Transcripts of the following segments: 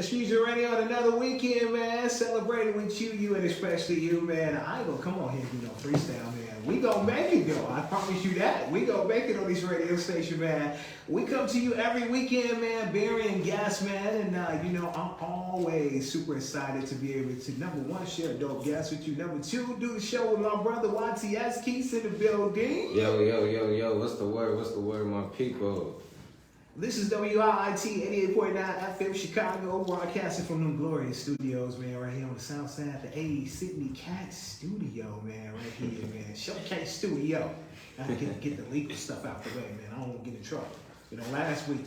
Fusion Radio on another weekend, man. Celebrating with you and especially you, man. I ain't gonna come on here and do no freestyle, man. We gonna make it, though. I promise you that. We gonna make it on this radio station, man. We come to you every weekend, man, bearing guests, man. And, I'm always super excited to be able to, number one, share dope guests with you. Number two, do the show with my brother, YTS Keys in the building. Yo. What's the word, my people? This is WIIT 88.9 FM Chicago, broadcasting from them glorious studios, man, right here on the south side, the A. Sydney Cat Studio, man, right here, man. Showcase Studio. I have to get the legal stuff out the way, man. I don't want to get in trouble. Last week,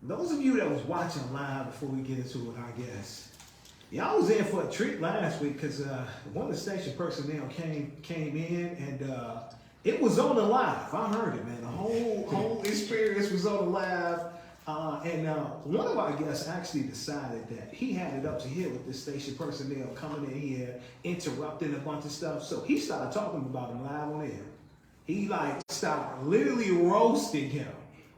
those of you that was watching live before we get into it, I guess, y'all was in for a treat last week because one of the station personnel came in and it was on the live. I heard it, man. The whole experience was on the live. And one of our guests actually decided that he had it up to here with the station personnel coming in here, interrupting a bunch of stuff. So he started talking about him live on air. He started literally roasting him.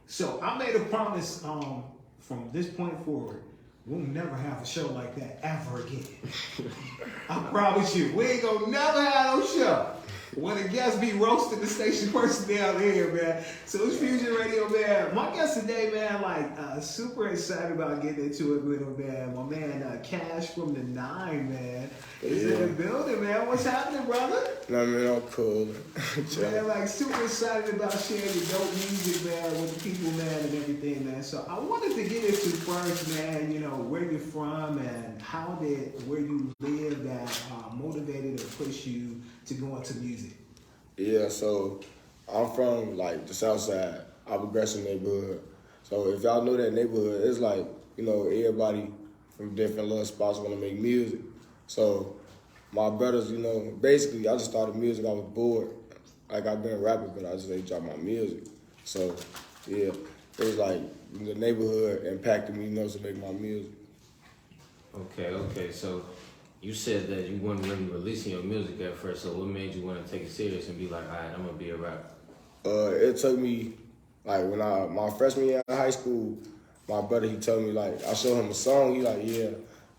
So I made a promise from this point forward, we'll never have a show like that ever again. I promise you, we ain't gonna never have no show when a guest be roasting the station personnel here, man. So it's Fusion Radio, man. My guest today, man, super excited about getting into it with him, man. My man, KashfrmDaNine, man, is in the building, man. What's happening, brother? No, man, I'm cool. Man, super excited about sharing your dope music, man, with the people, man, and everything, man. So I wanted to get into first, man, where you're from and where you live that motivated or pushed you to go into music. Yeah, so I'm from the south side, Progressive neighborhood. So if y'all know that neighborhood, it's everybody from different little spots want to make music. So my brothers, basically I just started music. I was bored. I've been rapping, but I just ain't dropped my music. So yeah, it was the neighborhood impacted me, to make my music. Okay. So you said that you weren't really releasing your music at first. So what made you want to take it serious and be like, all right, I'm gonna be a rapper? It took me when my freshman year in high school, my brother, he told me I showed him a song. He yeah,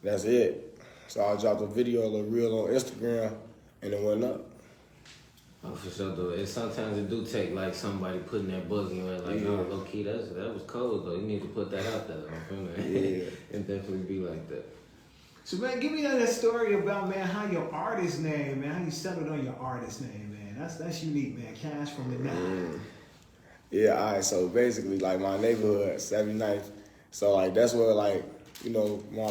that's it. So I dropped a video, a reel on Instagram, and it went up. Oh, for sure, though. Sometimes it do take somebody putting that buzz in your low key, that was cold though. You need to put that out there, Yeah. And definitely be like that. So, man, give me that story about, man, how your artist name, man, how you settled on your artist name, man. That's unique, man. KashfrmDaNine. Yeah, all right. So basically, my neighborhood, 79th. So that's where my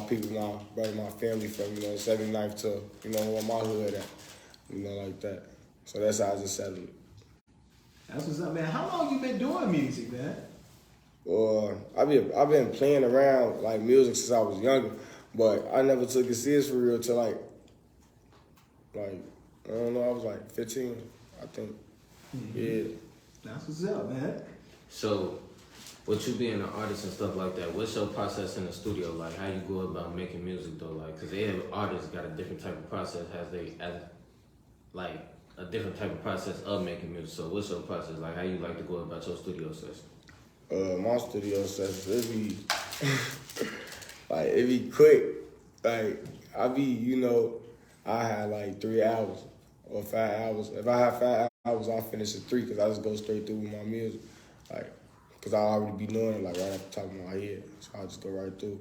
people, my brother, my family from, 79th to where my hood at, like that. So that's how I just settled it. That's what's up, man. How long you been doing music, man? I've been playing around music since I was younger. But I never took it serious for real till I don't know, I was 15, I think. Mm-hmm. Yeah. That's what's up, man. So, with you being an artist and stuff like that, what's your process in the studio like? How you go about making music though? Because every artist got a different type of process, a different type of process of making music. So what's your process? How you like to go about your studio session? My studio sessions, it be it be quick. I had 3 hours or 5 hours. If I have 5 hours, I'll finish at 3 because I just go straight through with my music. Because I already be knowing it right at the top of my head. So I just go right through.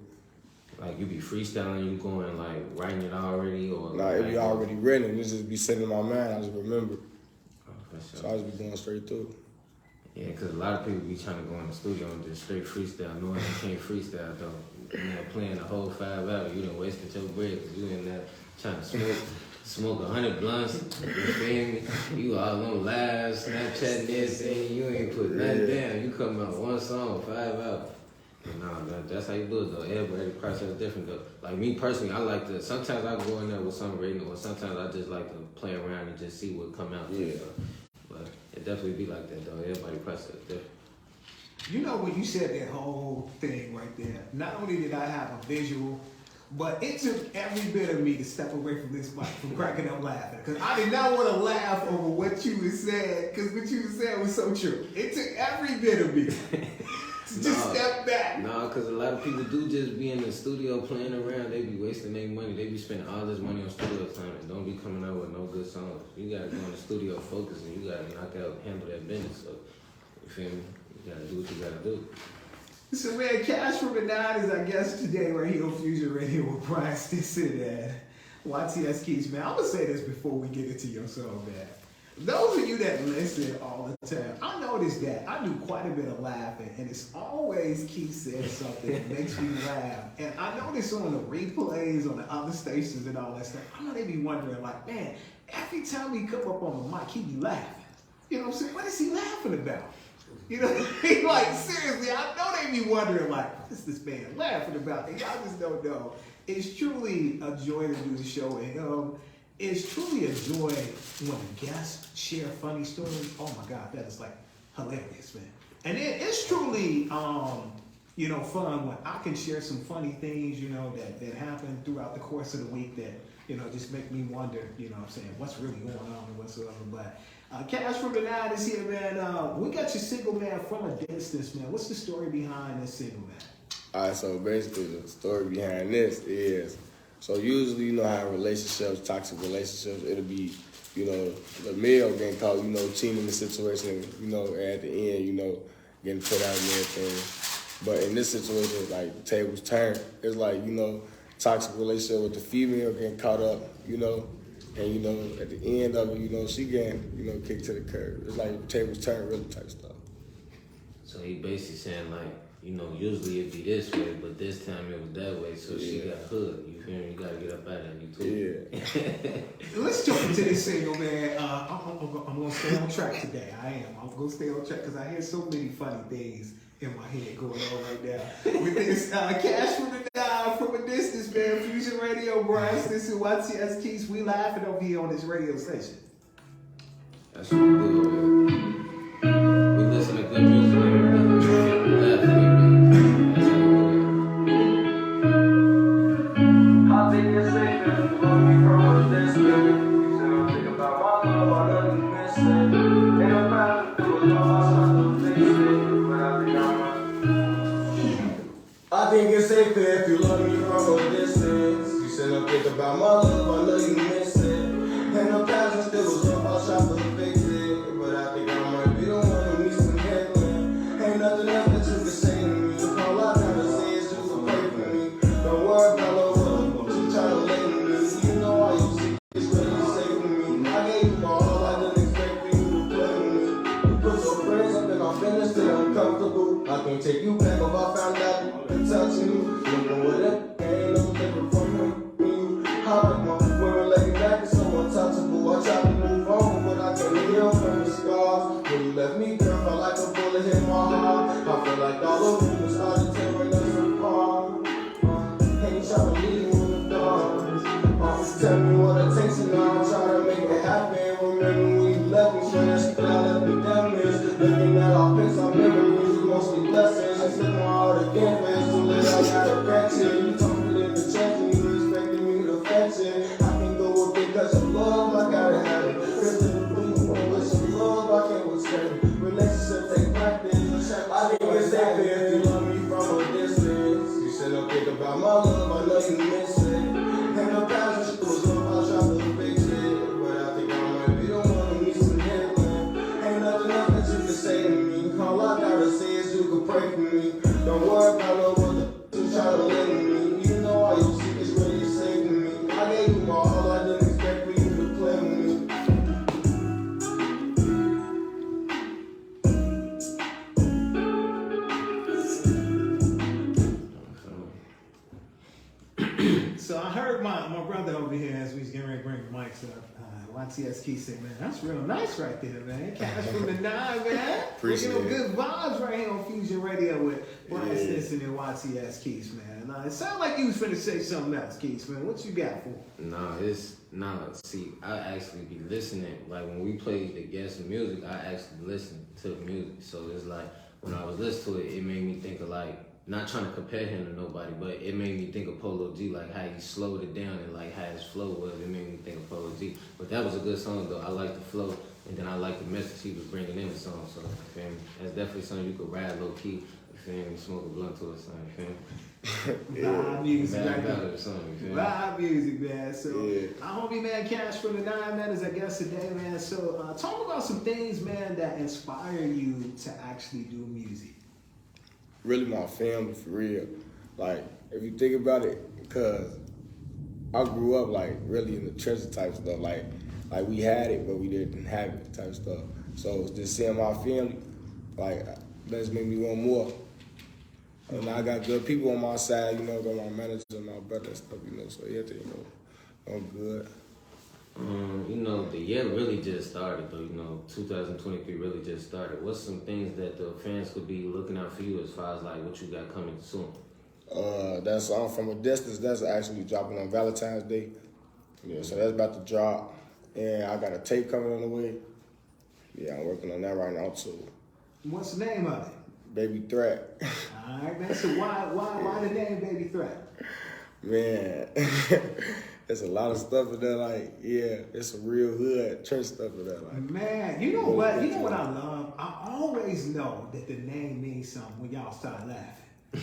You be freestyling, you going writing it already or? It be already written. It just be sitting in my mind. I just remember. Oh, for sure. So I just be going straight through. Yeah, because a lot of people be trying to go in the studio and just straight freestyle, knowing they can't freestyle though. Playing the whole 5 hours, you done wasted your breath because you in there trying to smoke 100 blunts, you feel me? You all on live, Snapchat this, and you ain't put nothing down. You come out one song, 5 hours. That's how you do it though. Everybody's process is different though. Me personally, I like to, sometimes I go in there with something written or sometimes I just like to play around and just see what come out. Yeah. But it definitely be like that though. Everybody's process is different. When you said that whole thing right there, not only did I have a visual, but it took every bit of me to step away from this mic, from cracking up laughing. Because I did not want to laugh over what you had said, because what you had said was so true. It took every bit of me Just step back. Nah, because a lot of people do just be in the studio playing around. They be wasting their money. They be spending all this money on studio time and don't be coming out with no good songs. You gotta go in the studio focus and you gotta handle that business. So, you feel me? You gotta do what you gotta do. So man, KashfrmDaNine is our guest today right here on Fusion Radio with Brian Stinson and YTS Keys, man. I'm gonna say this before we get into your song, man. Those of you that listen all the time, I noticed that I do quite a bit of laughing, and it's always Keith says something that makes me laugh. And I notice on the replays on the other stations and all that stuff, I know they be wondering like, man, every time he come up on the mic, he be laughing. You know what I'm saying? What is he laughing about? You know, like seriously, I know they be wondering like, what is this man laughing about? And y'all just don't know. It's truly a joy to do the show, and it's truly a joy when guests share funny stories. Oh my God, that is like hilarious, man. And it's truly, you know, fun when I can share some funny things, you know, that happen throughout the course of the week that, you know, just make me wonder, you know what I'm saying, what's really going on and whatsoever. But KashfrmDaNine is here, man. We got your single, man, From a Distance, man. What's the story behind this single, man? All right, so basically the story behind this is, so usually, you know how relationships, toxic relationships, it'll be, you know, the male getting caught, you know, cheating in the situation, you know, at the end, you know, getting put out and everything. But in this situation, like, the tables turn. It's like, you know, toxic relationship with the female getting caught up, you know, and, you know, at the end of it, you know, she getting, you know, kicked to the curb. It's like the tables turn really type stuff. So he basically saying like, you know, usually it'd be this way, but this time it was that way, so she got hood. You feel me? You gotta get up out of there, you too. Yeah. Let's jump into this single, man. I'm gonna stay on track today. I'm gonna stay on track because I hear so many funny things in my head going on right now. With this KashfrmDaNine, From a Distance, man. Fusion Radio, Brian Stinson, YTS Keys. We laughing over here on this radio station. That's what we do, man. We listen to good music and everything. We laugh and that's how we do it. I think it's safe if you love me from a distance. You said I'll think about my love, I know you miss it. Ain't no matter to do it, all I start to fix it. But I think it's safe if you love me from a distance. You said I'll think about my love, I know you miss it. Ain't no passion, still was rough, I'll try to fix it. But I think I might be the one who needs some healing. Ain't nothing else that you can say to me. All I gotta say is you can pray for me. Don't worry about no love, you try to lay with me. You know all you see is what you say to me. I gave you my all, I didn't expect for you to play with me. You put your friends up in our business till I'm comfortable. I can't take you back if I found out you been touching me. Looking with it, ain't no different from me. How am I? When we lay back, it's so untouchable. I try to move on, but I can't heal from the scars. When you left me, girl, felt like a bullet hit my heart. I feel like all the rumors started tearing us apart. Ain't trying to leave you in the dark. Tell me what it takes and I'll try to make it happen. Remember when you left me, so that's what I left me damaged. Looking at our pics, our memories, mostly blessings. I slip my heart again, but it's too late, I gotta catch it. You told me to change and you expected me to fetch it. I can go with it cause of love, I gotta have it. Cause of the blue, with some love, I can't withstand it. Relationship take practice. I think it's safe if you love me from a distance. You said don't think about my love, I know you miss it. Ain't no passion, she was on, I'll try to fix it. But I think I might be the one who needs some healing. Ain't nothing else that you can say to me. All I gotta say is you can pray for me. Don't worry about no what you try to lay with me. You know all you see is what you say to me. I gave you my all, I didn't expect for you to play with me. So I heard my brother over here as we was getting ready to bring the mics up. YTS Keys said, man, that's real nice right there, man. KashfrmDaNine, man. Appreciate We're getting it. good vibes right here on Fusion Radio with Brian Stinson and YTS Keys, man. It sounded like you was finna say something else, Keys, man. What you got for? See, I actually be listening. Like when we play the guest music, I actually listen to the music. So it's like when I was listening to it, it made me think of like, not trying to compare him to nobody, but it made me think of Polo G, like how he slowed it down and like how his flow was. It made me think of Polo G. But that was a good song though. I like the flow, and then I like the message he was bringing in the song. So, you feel me? That's definitely something you could ride low key You feel me? Smoke a blunt to or something, you feel me? Vibe music, Bad right ballad there. or something, you feel me? Vibe music, man. So, Yeah. our homie, man, KashfrmDaNine, man, is our guest today, man. So, talk about some things, man, that inspire you to actually do music. Really my family, for real. Like, if you think about it, because I grew up, like, really in the treasure type stuff. Like we had it, but we didn't have it type stuff. So, just seeing my family, like, that's made me want more. And I got good people on my side, you know, got my manager and my brother and stuff, you know, so everything, you know, I'm good. You know, the year really just started, though. You know, 2023 really just started. What's some things that the fans could be looking out for you as far as like what you got coming soon? That song From a Distance, that's actually dropping on Valentine's Day. Yeah, so that's about to drop. And I got a tape coming on the way. Yeah, I'm working on that right now too. What's the name of it? Baby Threat. All right, man. So why the name Baby Threat? Man, there's a lot of stuff in there, like, yeah, it's some real hood church stuff in there. Like, Man, you know what? You know what I love? I always know that the name means something when y'all start laughing.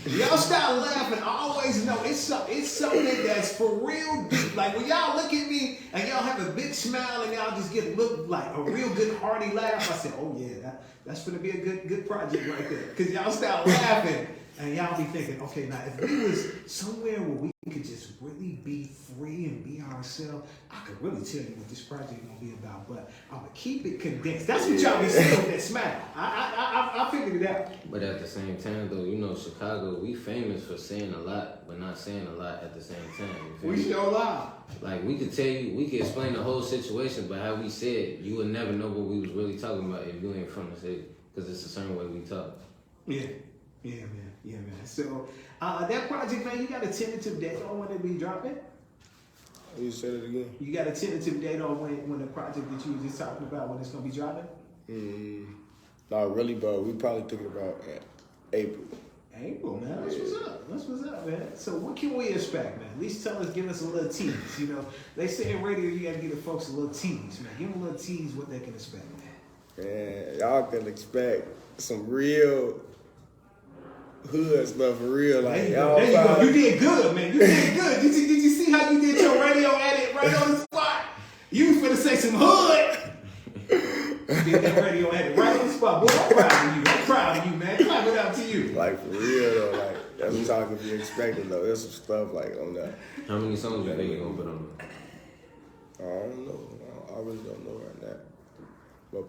Y'all start laughing, I always know it's something that's for real deep. Like when y'all look at me and y'all have a big smile and y'all just look like a real good hearty laugh, I said, oh yeah, that's gonna be a good project right there. Cause y'all start laughing and y'all be thinking, okay, now if we was somewhere where we could just really be free and be ourselves, I could really tell you what this project is gonna be about, but I'm gonna keep it condensed. That's what y'all be saying with that smile. I figured it out. But at the same time, though, you know, Chicago, we famous for saying a lot, but not saying a lot at the same time. You feel We me? show lie. Like, we could tell you, we could explain the whole situation, but how we said it, you would never know what we was really talking about if you ain't from the city, because it's a certain way we talk. Yeah, man. So, that project, man, you got a tentative date on when it be dropping? you said it again? You got a tentative date on when the project that you were just talking about, when it's gonna be dropping? Not really, but we probably thinking about April. April, man. That's what's up, man. So what can we expect, man? At least give us a little tease. You know, they say in radio you gotta give the folks a little tease, man. Give them a little tease what they can expect, man. Man, y'all can expect some real hood stuff for real. Like, There you go. You did good, man. You did good. Did you see how you did your radio edit right on the spot? You was finna say some hood. You did that radio edit right on the spot. Boy, I'm proud of you, man. Clap it up to you. Like, for real, though, like, that's what y'all can be expecting, though. There's some stuff, like, on that. How many songs you think you gonna put on there? I don't know. I really don't know right now. But,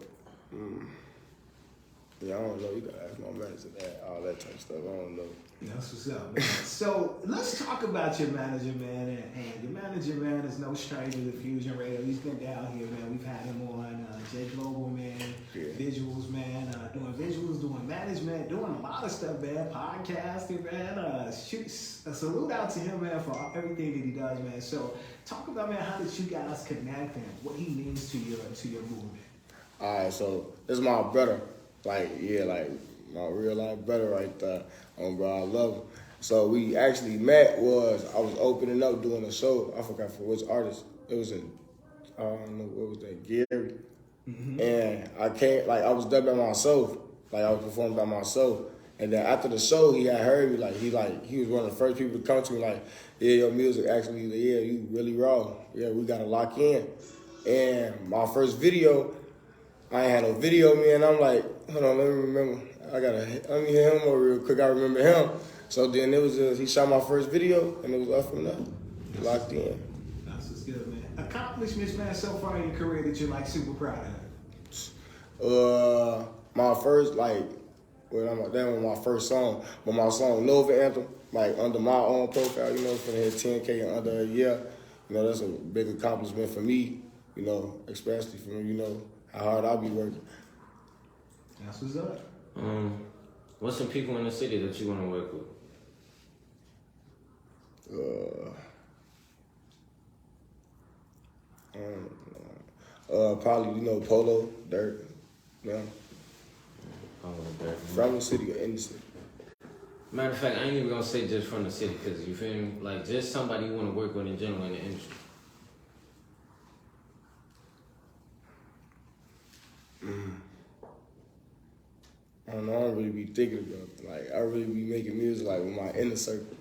yeah, I don't know. You gotta ask my manager that, all that type of stuff. I don't know. That's what's up, man. So let's talk about your manager, man. And your manager, man, is no stranger to Fusion Radio. He's been down here, man. We've had him on J Global, man. Yeah. Visuals, man. Doing visuals, doing management, doing a lot of stuff, man. Podcasting, man. Shoot a salute out to him, man, for everything that he does, man. So talk about, man, how did you guys connect and what he means to your movement. All right, so this is my brother. Like, yeah, like my real life brother right there. Bro, I love him. So we actually met I was opening up doing a show. I forgot for which artist. It was in, I don't know, what was that, Gary. And I came, like, I was there by myself. Like, I was performing by myself. And then after the show, he had heard me, he was one of the first people to come to me, like, yeah, your music actually, yeah, you really raw. Yeah, we gotta lock in. And my first video, I ain't had no video, man. I'm like, hold on, let me remember. Let me hear him more real quick. I remember him. So then it was he shot my first video, and it was up from there. Locked in. That's what's good, man. Accomplishments, man, so far in your career that you're like super proud of. My first, like, that was my first song, but my song Nova Anthem, like under my own profile, you know, for hit 10K in under a year. You know, that's a big accomplishment for me. You know, especially for me, you know, how hard I be working. That's what's up. What's some people in the city that you want to work with? Probably, you know, Polo, Dirt, you know, from the city or in the city. Matter of fact, I ain't even gonna say just from the city, because you feel me? Like, just somebody you want to work with in general in the industry. I don't know, I don't really be thinking about it. Like, I really be making music like with my inner circle.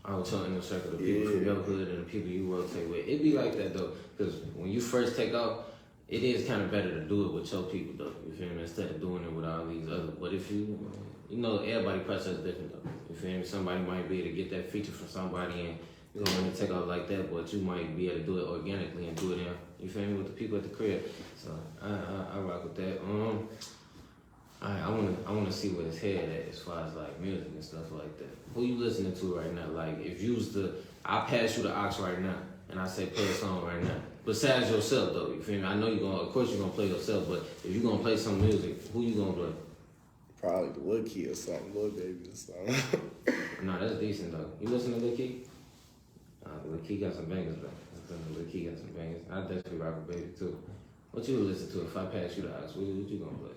I was telling the circle, the people from your hood and the people you rotate with. It be like that though, because when you first take off, it is kind of better to do it with your people though. You feel me? Instead of doing it with all these other. But if you everybody process different though. You feel me? Somebody might be able to get that feature from somebody and you know when to take off like that, but you might be able to do it organically and do it in. You feel me? With the people at the crib. So I rock with that. I wanna see what his head at as far as like music and stuff like that. Who you listening to right now? Like if you was I pass you the aux right now and I say play a song right now. Besides yourself though, you feel me? I know of course you're gonna play yourself, but if you're gonna play some music, who you gonna play? Probably the Lil Key or something, Lil Baby or something. No, that's decent though. You listen to Lil Key? Lil Key got some bangers though. Lil Key got some bangers. I definitely rock with Baby too. What you listen to if I pass you the aux? What you gonna play?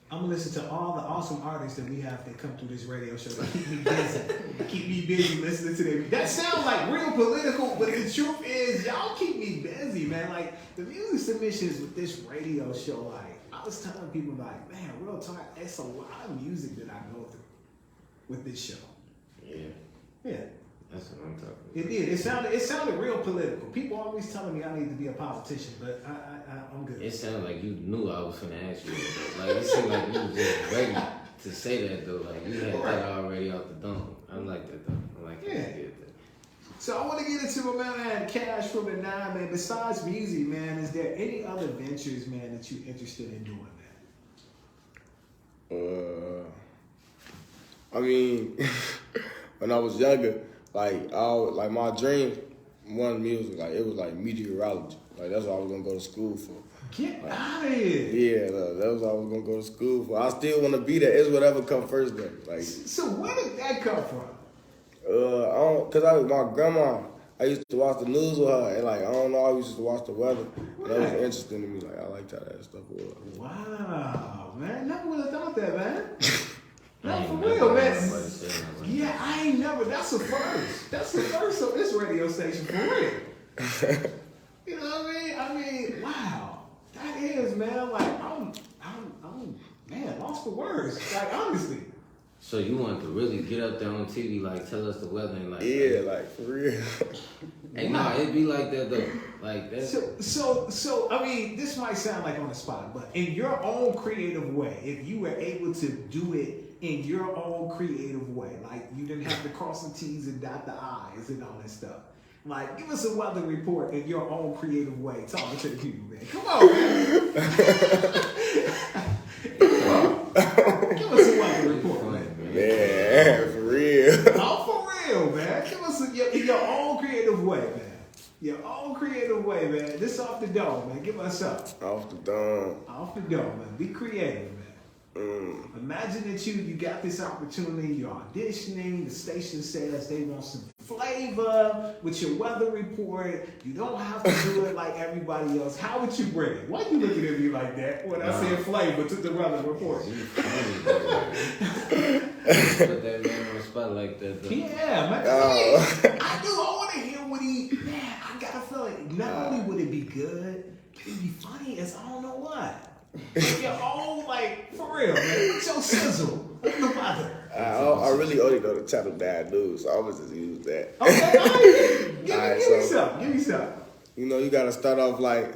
I'm gonna listen to all the awesome artists that we have that come through this radio show that keep me busy. Keep me busy listening to them. That sounds like real political, but the truth is, y'all keep me busy, man. Like the music submissions with this radio show, like I was telling people, like, man, real talk, it's a lot of music that I go through with this show. Yeah. That's what I'm talking about. It did. It sounded real political. People always telling me I need to be a politician, but I'm good. It sounded like you knew I was finna ask you that. Like, it seemed like you was just ready to say that, though. Like, you had that already out the dome. I like that, though. I like that. Yeah. So I want to get into my man Cash from the Nine, man. Besides music, man, is there any other ventures, man, that you're interested in doing, man? I mean, when I was younger, like my dream wasn't music. Like it was like meteorology. Like that's what I was gonna go to school for. Get out of here. Yeah, that was what I was gonna go to school for. I still want to be there. It's whatever come first though. Like. So where did that come from? My grandma, I used to watch the news with her, and like I don't know, I used to watch the weather. And that was interesting to me. Like I liked how that stuff was. Wow, man, never would have thought that, man. No, for Never real, man. heard nobody say that, man. Yeah, I ain't never. That's the first. That's the first of this radio station, for real. You know what I mean? Wow, that is, man. Like I'm man, lost for words. Like honestly. So you want to really get up there on TV, like tell us the weather and like Like for real. Hey, no, it'd be like that though. Like that. So I mean, this might sound like on the spot, but in your own creative way, if you were able to do it in your own creative way, like you didn't have to cross the T's and dot the I's and all that stuff. Like, give us a weather report in your own creative way, talking to the people, man. Come on, man. Give us a weather report, man. Man, for real. Oh, for real, man. Give us your own creative way, man. Your own creative way, man. This off the dome, man. Give us up. Off the dome. Off the dome, man. Be creative, man. Imagine that you got this opportunity, you're auditioning, the station says they want some flavor with your weather report. You don't have to do it like everybody else. How would you bring it? Why you looking at me like that when I said flavor to the weather report? Put that man on the spot like that though. Yeah, man. I do. I want to hear what man, I got a feeling not only would it be good, it'd be funny as I don't know what. Your own, like, for real, man. What's your sizzle on the weather? I really only know the channel Dad News, so I'm gonna just use that. Okay, all right. Give me some. You know, you gotta start off like,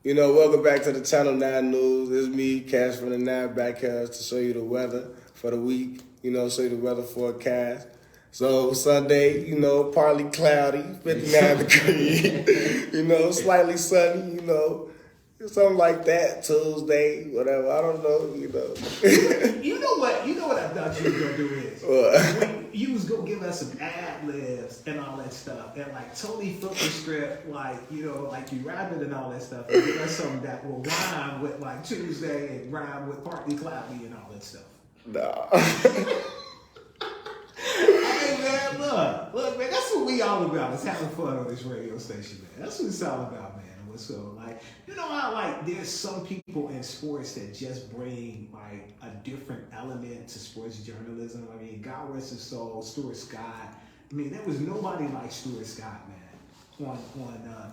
you know, welcome back to the channel 9 News. It's me, KashfrmDaNine, back here to show you the weather for the week. You know, show you the weather forecast. So Sunday, you know, partly cloudy, 59 degrees. You know, slightly sunny. You know. Something like that, Tuesday, whatever. I don't know, you know. You know what I thought you was gonna do is What? you was gonna give us some ad-libs and all that stuff, and like totally filter script, like, you know, like you rapping and all that stuff, and give us something that will rhyme with like Tuesday and rhyme with partly cloudy and all that stuff. Nah. I mean, man, look, man, that's what we all about. Is having fun on this radio station, man. That's what it's all about, man. So, like, you know how, like, there's some people in sports that just bring, like, a different element to sports journalism. I mean, God rest his soul, Stuart Scott. I mean, there was nobody like Stuart Scott, man, on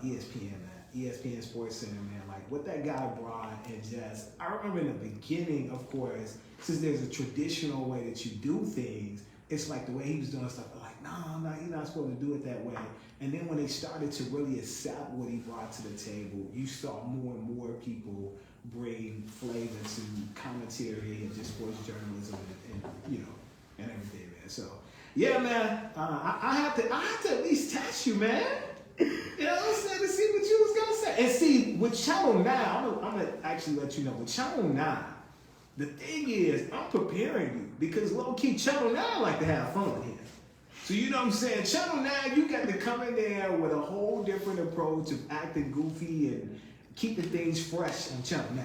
ESPN, man. ESPN Sports Center, man. Like what that guy brought, and just I remember in the beginning, of course, since there's a traditional way that you do things, it's like the way he was doing stuff. Like, no, you're not supposed to do it that way. And then when they started to really accept what he brought to the table, you saw more and more people bring flavor to commentary and just sports journalism and and everything, man. So yeah, man, I have to at least test you, man. You know what I'm saying, to see what you was gonna say. And see, with Channel 9, I'm gonna actually let you know, with Channel 9, the thing is, I'm preparing you because low-key Channel 9 like to have fun here. So you know what I'm saying? Channel 9, you got to come in there with a whole different approach of acting goofy and keeping things fresh on Channel 9.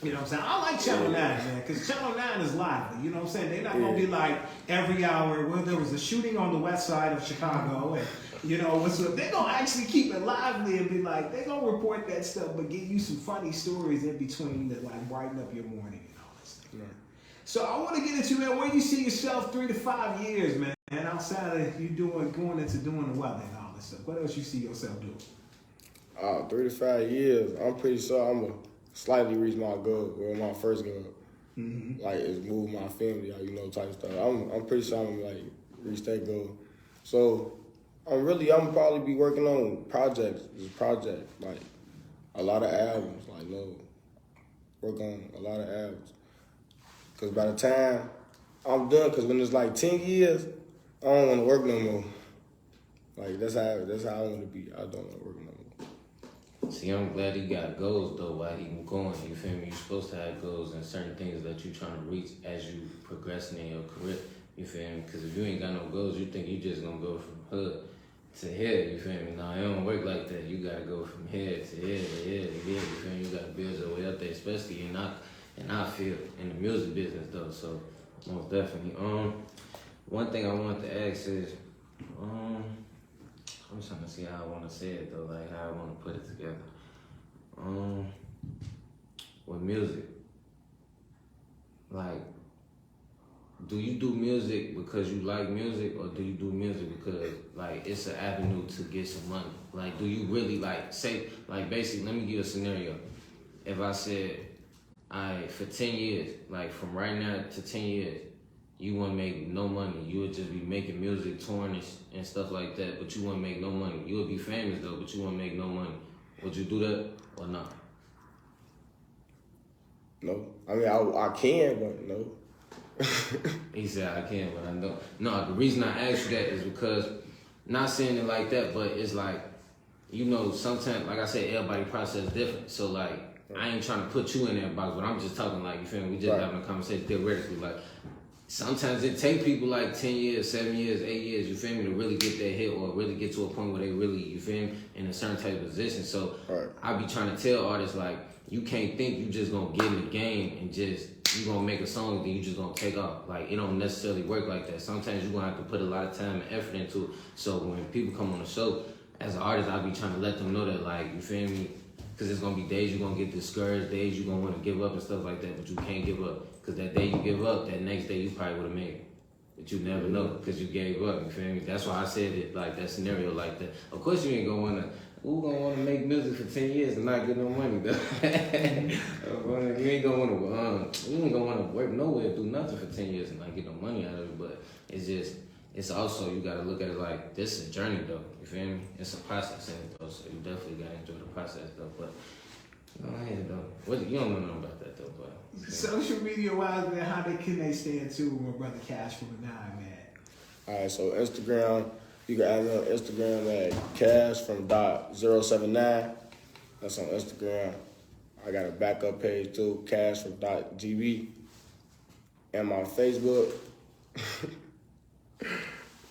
You know what I'm saying? I like Channel 9, man, because Channel 9 is lively. You know what I'm saying? They're not going to be like every hour, well, there was a shooting on the west side of Chicago, and you know, what's up? They're going to actually keep it lively and be like, they're going to report that stuff, but give you some funny stories in between that like brighten up your morning and all that stuff. Yeah. So I want to get into, man, where you see yourself 3 to 5 years, man, and outside of you going into doing the weather and all that stuff. What else you see yourself doing? 3 to 5 years, I'm pretty sure I'm going to slightly reach my goal, or my first goal. Mm-hmm. Like, is move my family out, you know, type stuff. I'm pretty sure I'm going to, like, reach that goal. So, I'm probably be working on projects, like, a lot of albums, like, work on a lot of albums. Because by the time I'm done, because when it's like 10 years, I don't want to work no more. Like, that's how I want to be. I don't want to work no more. See, I'm glad he got goals, though, while he going, you feel me? You're supposed to have goals and certain things that you're trying to reach as you progressing in your career, you feel me? Because if you ain't got no goals, you think you just going to go from hood to here, you feel me? Nah, it don't work like that. You got to go from here to here to here to here, you feel me? You got to build your way up there, especially in our field, in the music business, though, so most definitely. One thing I want to ask is, I'm trying to see how I want to say it though, like how I want to put it together. With music, like, do you do music because you like music, or do you do music because like it's an avenue to get some money? Like, do you really like say like basically? Let me give you a scenario. If I said, for 10 years, like from right now to 10 years, you wouldn't make no money. You would just be making music, touring and stuff like that, but you wouldn't make no money. You would be famous though, but you wouldn't make no money. Would you do that or not? No. I mean, I can, but no. He said, I can, but I don't. No, the reason I asked you that is because, not saying it like that, but it's like, you know, sometimes, like I said, everybody process different. So like, I ain't trying to put you in that box, but I'm just talking like, you feel me? We just having a conversation theoretically. Like, sometimes it take people like 10 years, 7 years, 8 years, you feel me, to really get that hit or really get to a point where they really, you feel me, in a certain type of position. So I be trying to tell artists, like, you can't think you just gonna get in the game and just, you gonna make a song and then you just gonna take off. Like, it don't necessarily work like that. Sometimes you gonna have to put a lot of time and effort into it. So when people come on the show, as an artist, I be trying to let them know that, like, you feel me, because there's gonna be days you're gonna get discouraged, days you're gonna want to give up and stuff like that, but you can't give up. Because that day you give up, that next day you probably would have made it. But you never know because you gave up, you feel me? That's why I said it like that scenario like that. Of course you ain't gonna wanna, who gonna wanna make music for 10 years and not get no money though? You ain't gonna wanna work nowhere, do nothing for 10 years and not get no money out of it. But it's also, you gotta look at it like, this is a journey though, you feel me? It's a process in it though, so you definitely gotta enjoy the process though. But go ahead though. You don't know nothing about that though, but. Social media wise, man, how can they stay in tune with my brother KashfrmDaNine, man? Alright, so Instagram, you can add me on Instagram at KashfrmDaNine. That's on Instagram. I got a backup page too, KashfrmGB. And my Facebook.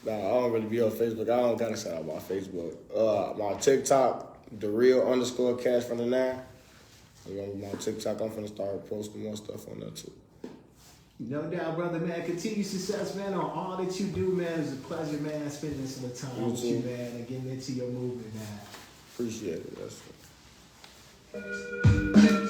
Nah, I don't really be on Facebook. I don't gotta shout out my Facebook. My TikTok, _KashfrmDaNine. My TikTok, I'm finna start posting more stuff on that too. No doubt, brother, man. Continued success, man, on all that you do, man. It's a pleasure, man, spending some time with you, man, and getting into your movement, man. Appreciate it. That's it.